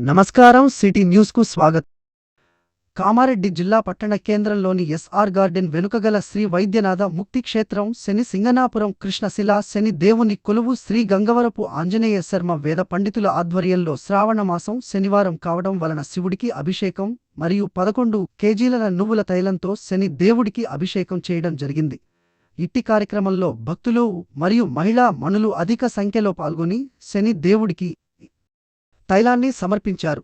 నమస్కారం city news కు స్వాగతం. కామారెడ్డి జిల్లా పట్టణ కేంద్రంలోని ఎస్ఆర్ గార్డెన్ వెనుకగల శ్రీ వైద్యనాథ ముక్తి క్షేత్రం శని సింగనాపురం కృష్ణశిలా శని దేవుని కొలువు శ్రీ గంగవరపు ఆంజనేయ శర్మ వేద పండితుల ఆధ్వర్యంలో శ్రావణ మాసం శనివారం కావడం వలన శివుడికి అభిషేకం మరియు 11 కేజీల నువ్వుల తైలంతో శని దేవుడికి అభిషేకం చేయడం జరిగింది. ఇట్టి కార్యక్రమంలో భక్తులు మరియు మహిళా మణులు అధిక సంఖ్యలో పాల్గొని శని దేవుడికి తైలాన్ని సమర్పించారు.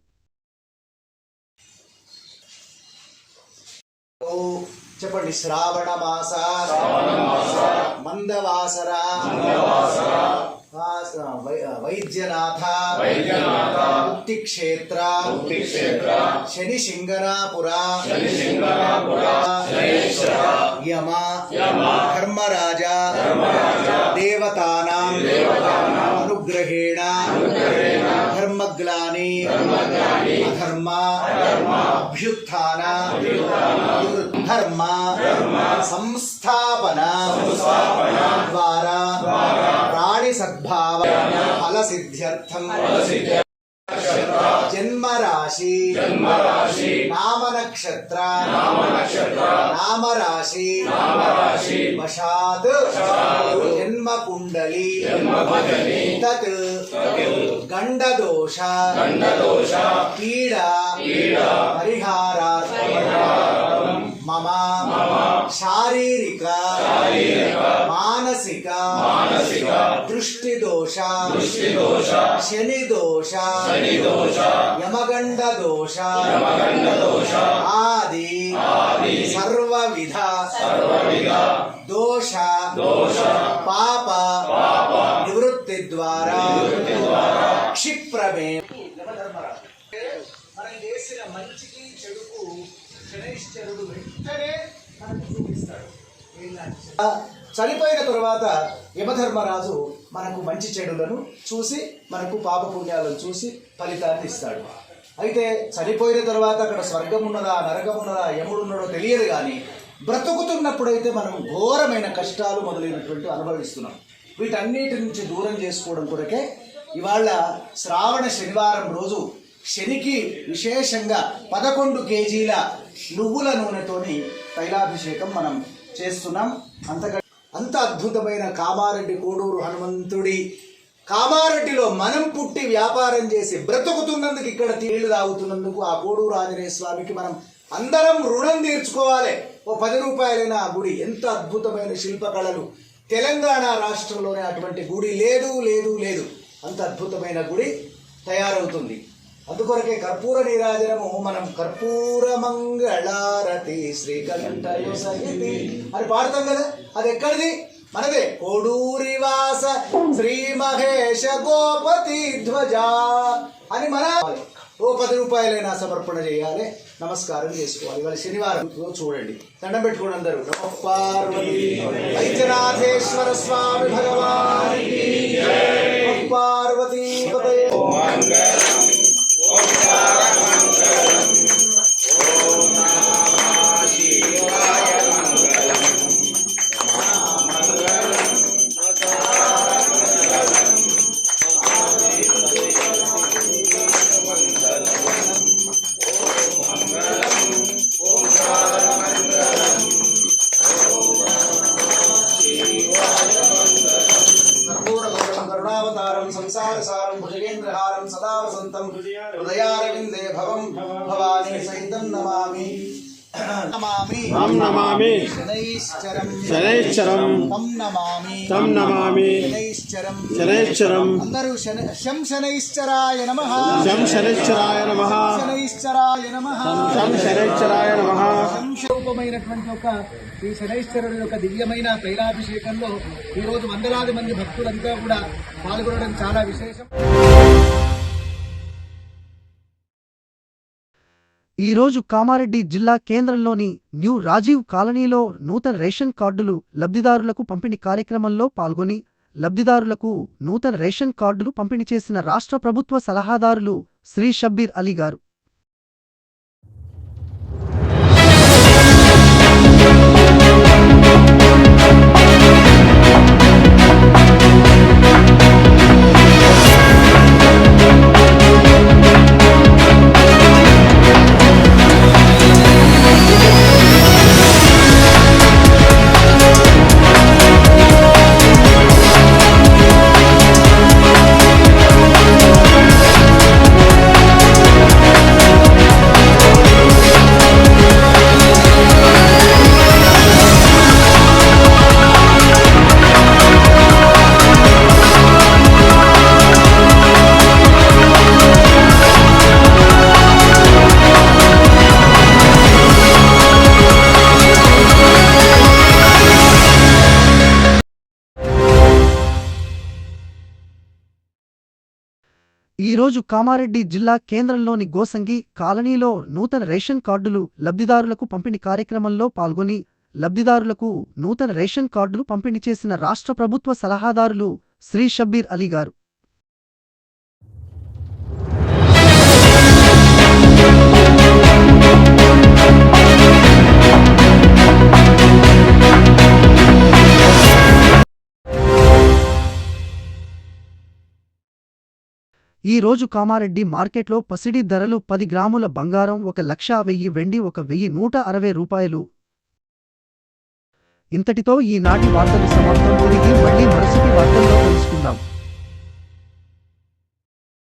చెప్పండి. శ్రావణ మాస మందవాసర వైద్యనాథ ముక్తి క్షేత్ర శని సింగనాపుర యమ ధర్మరాజ దేవతానాం అనుగ్రహేణ ధర్మగ్లాని అధర్మ అభ్యుత్థాన ధర్మ సంస్థాపన ద్వారా ప్రాణి సద్భావ ఫల సిద్ధ్యర్థం జన్మరాశి నామ నక్షత్ర నామరాశి వశాత్ జన్మ కుండలి తత్ గండదోష పీడ పరిహారార్థం మమ శారీరక మానసిక దృష్టిదోష శనిదోష యమగండ దోష ఆది సర్వవిధ దోష పాప నివృత్తి ద్వారా క్షిప్రమే మనం చేసిన మంచికి చెడుకు శనైశ్చరుడు వెంటనే మనకు చూపిస్తాడు. చనిపోయిన తరువాత యమధర్మరాజు మనకు మంచి చెడులను చూసి మనకు పాపపుణ్యాలను చూసి ఫలితాన్ని ఇస్తాడు. అయితే చనిపోయిన తర్వాత అక్కడ స్వర్గం ఉన్నదా నరకం ఉన్నదా యముడు ఉన్నాడో తెలియదు, కానీ బ్రతుకుతున్నప్పుడైతే మనం ఘోరమైన కష్టాలు మొదలైనటువంటి అనుభవిస్తున్నాం. వీటన్నిటి నుంచి దూరం చేసుకోవడం కొరకే ఇవాళ శ్రావణ శనివారం రోజు శనికి విశేషంగా 11 కేజీల నువ్వుల నూనెతోని తైలాభిషేకం మనం చేస్తున్నాం. అంత అద్భుతమైన కామారెడ్డి కోడూరు హనుమంతుడి కామారెడ్డిలో మనం పుట్టి వ్యాపారం చేసి బ్రతుకుతున్నందుకు, ఇక్కడ నీళ్లు తాగుతున్నందుకు ఆ కోడూరు ఆంజనేయ స్వామికి మనం అందరం రుణం తీర్చుకోవాలి. ఓ 10 రూపాయలైన ఆ గుడి. ఎంత అద్భుతమైన శిల్పకళలు! తెలంగాణ రాష్ట్రంలోనే అటువంటి గుడి లేదు లేదు లేదు. అంత అద్భుతమైన గుడి తయారవుతుంది. అందుకొరకే కర్పూర నీరాజనము మనం కర్పూర మంగళారతి శ్రీకంఠయో సహితి అని పాడతాం కదా. అది ఎక్కడిది? మనదే. కోడూరివాస శ్రీ మహేష గోపతి ధ్వజ అని మన ఓ 10 రూపాయలైనా సమర్పణ చేయాలి, నమస్కారం చేసుకోవాలి. ఇవాళ శనివారం చూడండి, దండం పెట్టుకోండి అందరూ. నమః పార్వతీ వైద్యనాథేశ్వర స్వామి భగవాన్ పార్వతీ సంసారసారం భుజగేంద్రహారం సదా వసంతం హృదయారవిందే భవం భవానీ సహితం నమామి నమామి తం నమామి శనైశ్చరం శనైశ్చరం తం నమామి తం నమామి శనైశ్చరం శనైశ్చరం అందరూ శం శనైశ్చరాయ నమః శం శనైశ్చరాయ నమః శనైశ్చరాయ నమః శం శనైశ్చరాయ నమః. రూపమైనటువంటి ఒక ఈ శనైశ్వరుడి యొక్క దివ్యమైన తైలాభిషేకంలో ఈరోజు వందలాది మంది భక్తులంతా కూడా పాల్గొనడం చాలా విశేషం. ఈరోజు కామారెడ్డి జిల్లా కేంద్రంలోని న్యూ రాజీవ్ కాలనీలో నూతన రేషన్ కార్డులు లబ్ధిదారులకు పంపిణీ కార్యక్రమంలో పాల్గొని లబ్ధిదారులకు నూతన రేషన్ కార్డులు పంపిణీ చేసిన రాష్ట్ర ప్రభుత్వ సలహాదారులు శ్రీ షబ్బీర్ అలీ గారు. ఈ రోజు కామారెడ్డి జిల్లా కేంద్రంలోని గోసంగి కాలనీలో నూతన రేషన్ కార్డులు లబ్ధిదారులకు పంపిణీ కార్యక్రమంలో పాల్గొని లబ్ధిదారులకు నూతన రేషన్ కార్డులు పంపిణీ చేసిన రాష్ట్ర ప్రభుత్వ సలహాదారులు శ్రీ షబ్బీర్ అలీ గారు. ఈ రోజు కామారెడ్డి మార్కెట్లో పసిడి ధరలు 10 గ్రాముల బంగారం 1,10,000 వెండి 1,160 రూపాయలు. ఇంతటితో ఈనాటి వార్తలు సమాప్తం. తిరిగి మళ్ళీ మరుసటి వార్తల్లో కలుసుకుందాం.